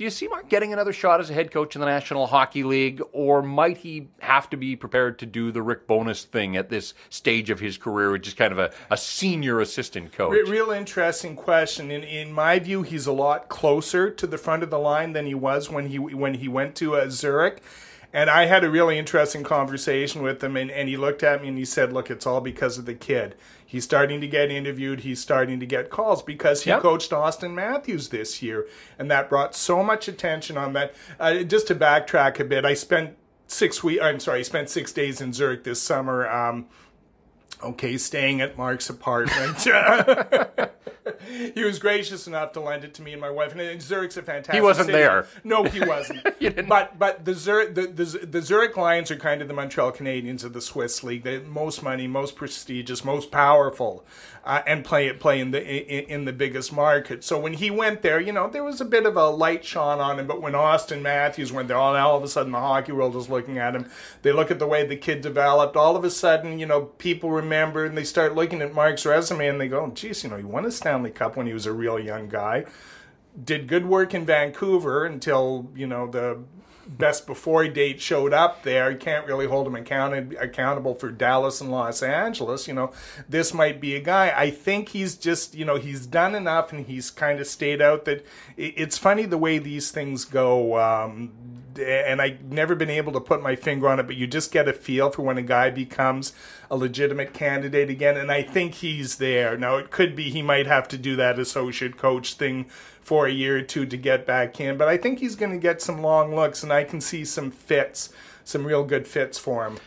Do you see Marc getting another shot as a head coach in the National Hockey League, or might he have to be prepared to do the Rick Bowness thing at this stage of his career, which is kind of a senior assistant coach? Real interesting question. In my view, he's a lot closer to the front of the line than he was when he went to Zurich. And I had a really interesting conversation with him, and he looked at me and he said, look, it's all because of the kid. He's starting to get interviewed. He's starting to get calls because he coached Auston Matthews this year, and that brought so much attention on that. Just to backtrack a bit, I spent 6 days in Zurich this summer. Staying at Marc's apartment. He was gracious enough to lend it to me and my wife. And Zurich's a fantastic He wasn't city. there. No, he wasn't. But the Zurich Lions are kind of the Montreal Canadiens of the Swiss League. The most money, most prestigious, most powerful, and play in the biggest market. So when he went there, there was a bit of a light shone on him. But when Auston Matthews went there, all of a sudden the hockey world is looking at him. They look at the way the kid developed. All of a sudden, people remember, and they start looking at Marc's resume and they go, geez, he won a Stanley Cup when he was a real young guy. Did good work in Vancouver until, the best before date showed up there. You can't really hold him accountable for Dallas and Los Angeles. This might be a guy. I think he's just, he's done enough and he's kind of stayed out. That it's funny the way these things go. And I've never been able to put my finger on it, but you just get a feel for when a guy becomes a legitimate candidate again. And I think he's there. Now, it could be he might have to do that associate coach thing for a year or two to get back in. But I think he's going to get some long looks, and I can see some fits, some real good fits for him.